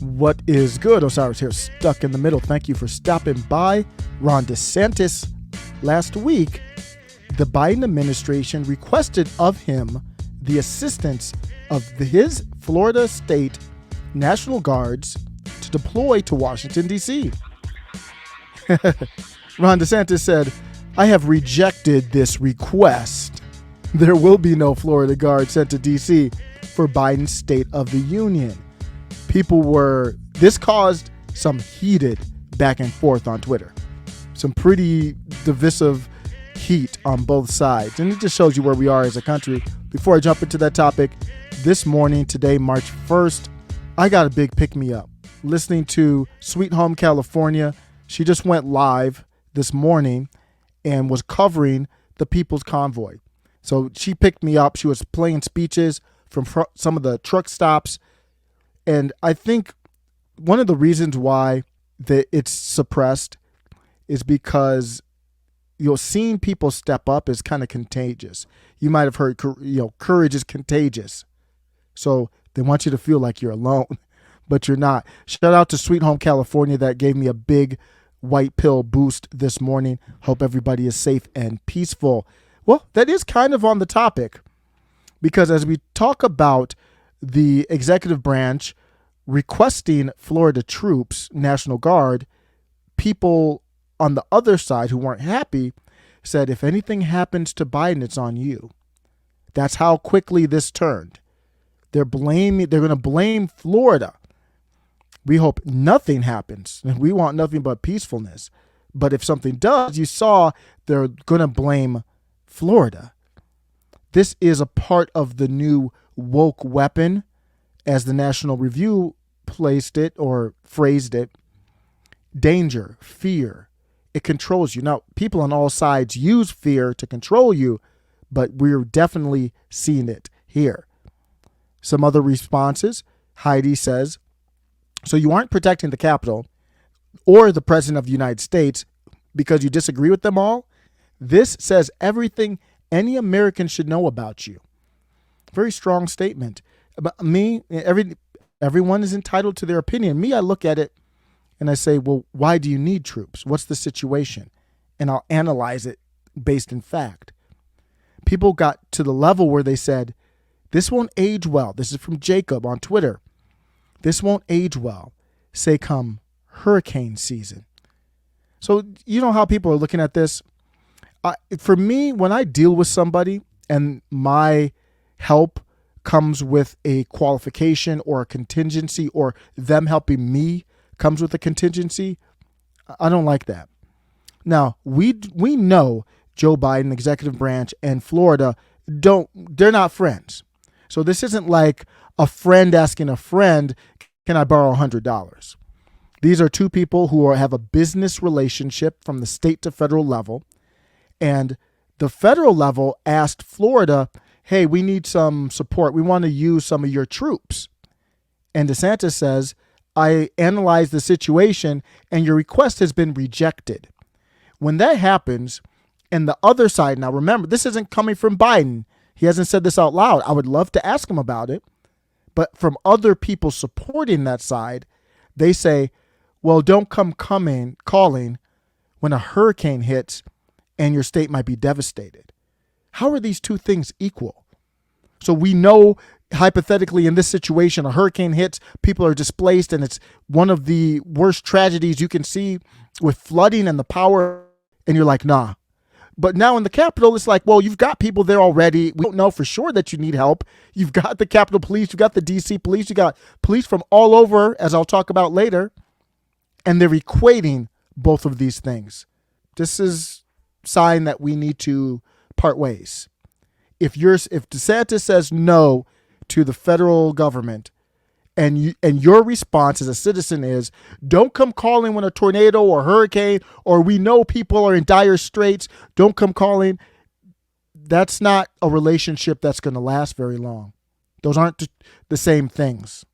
What is good? Osiris here, stuck in the middle. Thank you for stopping by. Ron DeSantis, last week, the Biden administration requested of him the assistance of his Florida State National Guards to deploy to Washington, D.C. Ron DeSantis said, "I have rejected this request. There will be no Florida Guards sent to D.C. for Biden's State of the Union." This caused some heated back and forth on Twitter. Some pretty divisive heat on both sides. And it just shows you where we are as a country. Before I jump into that topic, this morning, today, March 1st, I got a big pick-me-up. Listening to Sweet Home California, she just went live this morning and was covering the People's Convoy. So she picked me up. She was playing speeches from some of the truck stops. And I think one of the reasons why it's suppressed is because seeing people step up is kind of contagious. You might have heard, courage is contagious. So they want you to feel like you're alone, but you're not. Shout out to Sweet Home California. That gave me a big white pill boost this morning. Hope everybody is safe and peaceful. Well, that is kind of on the topic, because as we talk about the executive branch requesting Florida troops, National Guard, people on the other side who weren't happy said, if anything happens to Biden, it's on you. That's how quickly this turned. They're going to blame Florida. We hope nothing happens. We want nothing but peacefulness. But if something does, you saw they're going to blame Florida. This is a part of the new woke weapon, as the National Review placed it or phrased it. Danger, fear, it controls you. Now, people on all sides use fear to control you, but we're definitely seeing it here. Some other responses. Heidi says, so you aren't protecting the Capitol or the President of the United States because you disagree with them all? This says everything any American should know about you. Very strong statement. But me, everyone is entitled to their opinion. Me, I look at it and I say, well, why do you need troops? What's the situation? And I'll analyze it based in fact. People got to the level where they said, this won't age well. This is from Jacob on Twitter. This won't age well, say come hurricane season. So you know how people are looking at this? For me, when I deal with somebody and my help comes with a qualification or a contingency, or them helping me comes with a contingency, I don't like that. Now, we know Joe Biden, executive branch, and Florida they're not friends. So this isn't like a friend asking a friend, can I borrow $100? These are two people who have a business relationship from the state to federal level. And the federal level asked Florida, hey, we need some support. We want to use some of your troops. And DeSantis says, I analyzed the situation and your request has been rejected. When that happens, and the other side, now remember, this isn't coming from Biden. He hasn't said this out loud. I would love to ask him about it. But from other people supporting that side, they say, well, don't come calling when a hurricane hits and your state might be devastated. How are these two things equal? So we know, hypothetically, in this situation, a hurricane hits, people are displaced, and it's one of the worst tragedies you can see with flooding and the power, and you're like, nah. But now in the Capitol, it's like, well, you've got people there already. We don't know for sure that you need help. You've got the Capitol Police, you've got the D.C. Police, you got police from all over, as I'll talk about later, and they're equating both of these things. This is a sign that we need to part ways. If DeSantis says no to the federal government, and your response as a citizen is, don't come calling when a tornado or hurricane, or we know people are in dire straits, don't come calling, that's not a relationship that's going to last very long. Those aren't the same things.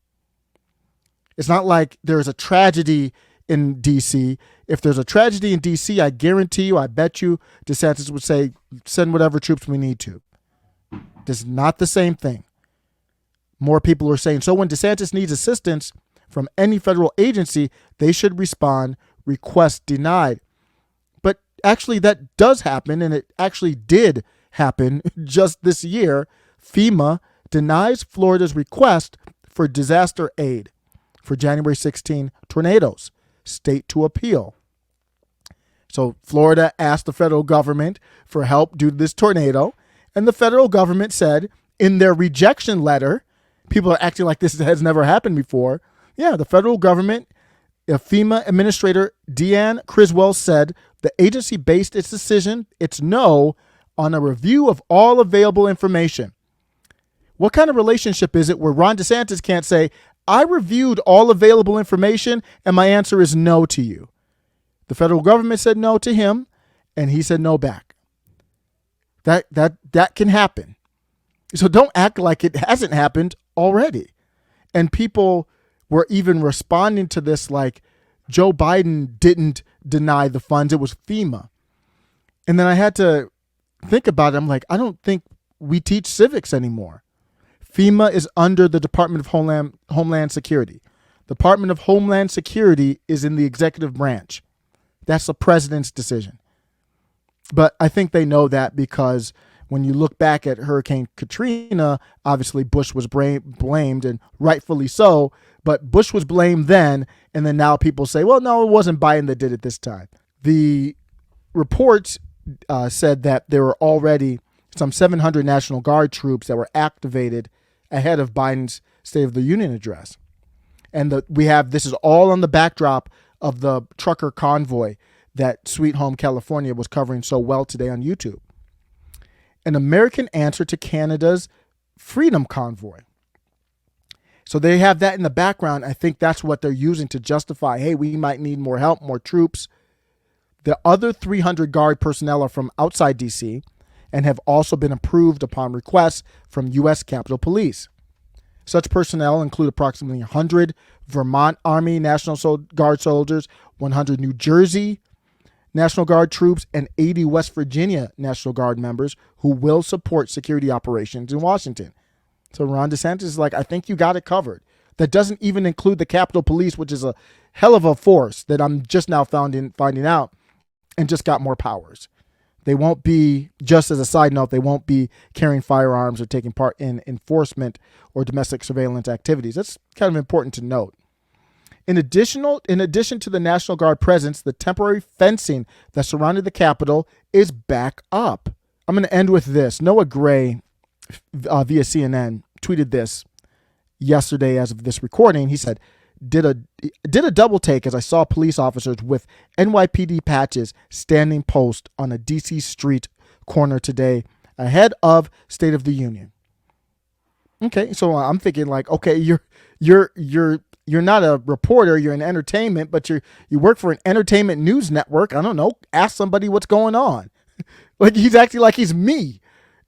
It's not like there's a tragedy in D.C. If there's a tragedy in D.C., I guarantee you, I bet you, DeSantis would say, send whatever troops we need to. This is not the same thing. More people are saying, so when DeSantis needs assistance, from any federal agency, they should respond, request denied. But actually that does happen, and it actually did happen just this year. FEMA denies Florida's request for disaster aid for January 16 tornadoes. State to appeal. So Florida asked the federal government for help due to this tornado, and the federal government said in their rejection letter, people are acting like this has never happened before. Yeah, the federal government, FEMA Administrator Deanne Criswell said the agency based its decision, its no, on a review of all available information. What kind of relationship is it where Ron DeSantis can't say, I reviewed all available information and my answer is no to you? The federal government said no to him and he said no back. That can happen. So don't act like it hasn't happened already. And people were even responding to this like Joe Biden didn't deny the funds. It was FEMA. And then I had to think about it. I'm like, I don't think we teach civics anymore. FEMA is under the Department of Homeland Security. The Department of Homeland Security is in the executive branch. That's the president's decision. But I think they know that because when you look back at Hurricane Katrina, obviously Bush was blamed, and rightfully so. But Bush was blamed then, and then now people say, well, no, it wasn't Biden that did it this time. The reports said that there were already some 700 National Guard troops that were activated ahead of Biden's State of the Union address. And this is all on the backdrop of the trucker convoy that Sweet Home California was covering so well today on YouTube. An American answer to Canada's Freedom Convoy. So they have that in the background. I think that's what they're using to justify, hey, we might need more help, more troops. The other 300 Guard personnel are from outside D.C. and have also been approved upon request from U.S. Capitol Police. Such personnel include approximately 100 Vermont Army National Guard soldiers, 100 New Jersey National Guard troops, and 80 West Virginia National Guard members who will support security operations in Washington. So Ron DeSantis is like, I think you got it covered. That doesn't even include the Capitol Police, which is a hell of a force that I'm just now finding out and just got more powers. They won't be, just as a side note, they won't be carrying firearms or taking part in enforcement or domestic surveillance activities. That's kind of important to note. In addition to the National Guard presence, the temporary fencing that surrounded the Capitol is back up. I'm going to end with this. Noah Gray, via CNN, tweeted this yesterday as of this recording. He said, did a double take as I saw police officers with NYPD patches standing post on a DC street corner today ahead of State of the Union. Okay, so I'm thinking like, okay, you're not a reporter, you're in entertainment, but you work for an entertainment news network. I don't know, ask somebody what's going on. Like he's acting like he's me.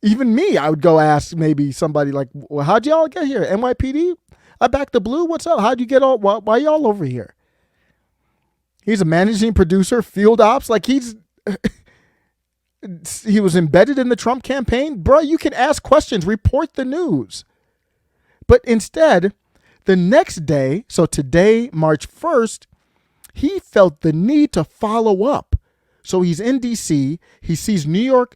Even me, I would go ask maybe somebody like, well, how'd y'all get here? NYPD? I back the blue. What's up? How'd you get all? Why y'all over here? He's a managing producer, field ops. Like he was embedded in the Trump campaign. Bro, you can ask questions, report the news. But instead, the next day, so today, March 1st, he felt the need to follow up. So he's in D.C. He sees New York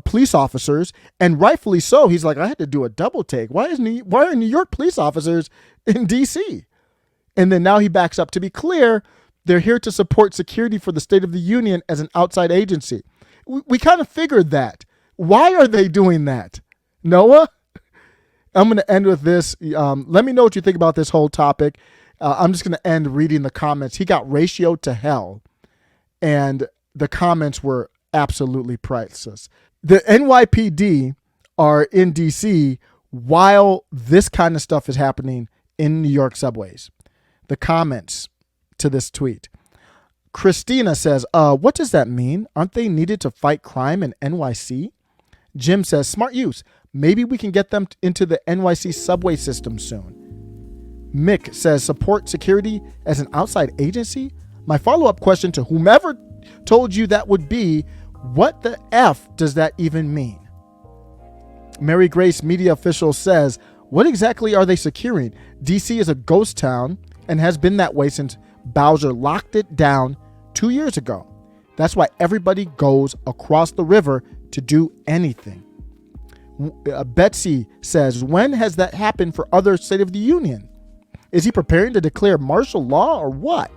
police officers, and rightfully so. He's like, I had to do a double take. Why are New York police officers in D.C.? And then now he backs up. To be clear, they're here to support security for the State of the Union as an outside agency. We kind of figured that. Why are they doing that? Noah? I'm going to end with this. Let me know what you think about this whole topic. I'm just going to end reading the comments. He got ratioed to hell, and the comments were absolutely priceless. The NYPD are in D.C. while this kind of stuff is happening in New York subways. The comments to this tweet. Christina says, what does that mean? Aren't they needed to fight crime in NYC? Jim says, smart use. Maybe we can get them into the NYC subway system soon. Mick says, support security as an outside agency? My follow-up question to whomever told you that would be, what the F does that even mean? Mary Grace media official says, what exactly are they securing? DC is a ghost town. and has been that way since Bowser locked it down 2 years ago. That's why everybody goes across the river to do anything. Betsy says, when has that happened for other State of the Union? Is he preparing to declare martial law or what?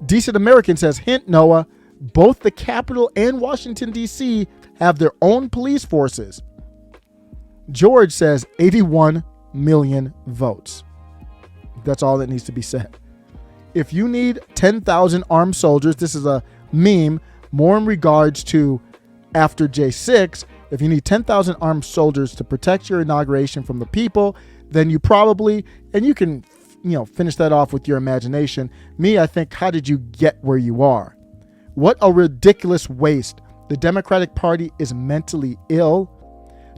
Decent American says, hint, Noah, both the Capitol and Washington, D.C. have their own police forces. George says 81 million votes. That's all that needs to be said. If you need 10,000 armed soldiers, this is a meme more in regards to after J6. If you need 10,000 armed soldiers to protect your inauguration from the people, then you probably, and you can, finish that off with your imagination. Me, I think, how did you get where you are? What a ridiculous waste. The Democratic Party is mentally ill.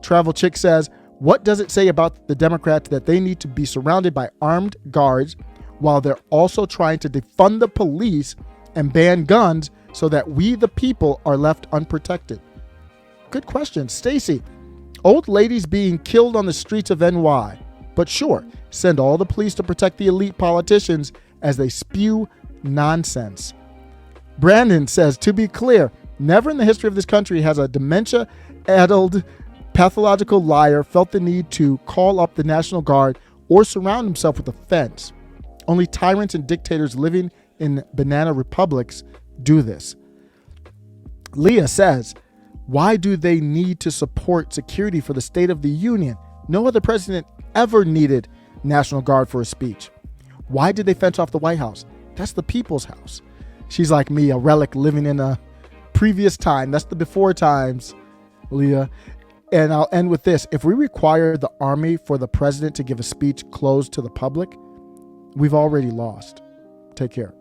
Travel Chick says, what does it say about the Democrats that they need to be surrounded by armed guards while they're also trying to defund the police and ban guns so that we, the people, are left unprotected? Good question. Stacy, old ladies being killed on the streets of NY. But sure, send all the police to protect the elite politicians as they spew nonsense. Brandon says, to be clear, never in the history of this country has a dementia-addled pathological liar felt the need to call up the National Guard or surround himself with a fence. Only tyrants and dictators living in banana republics do this. Leah says, why do they need to support security for the State of the Union? No other president ever needed National Guard for a speech. Why did they fence off the White House? That's the people's house. She's like me, a relic living in a previous time. That's the before times, Leah. And I'll end with this. If we require the army for the president to give a speech closed to the public, we've already lost. Take care.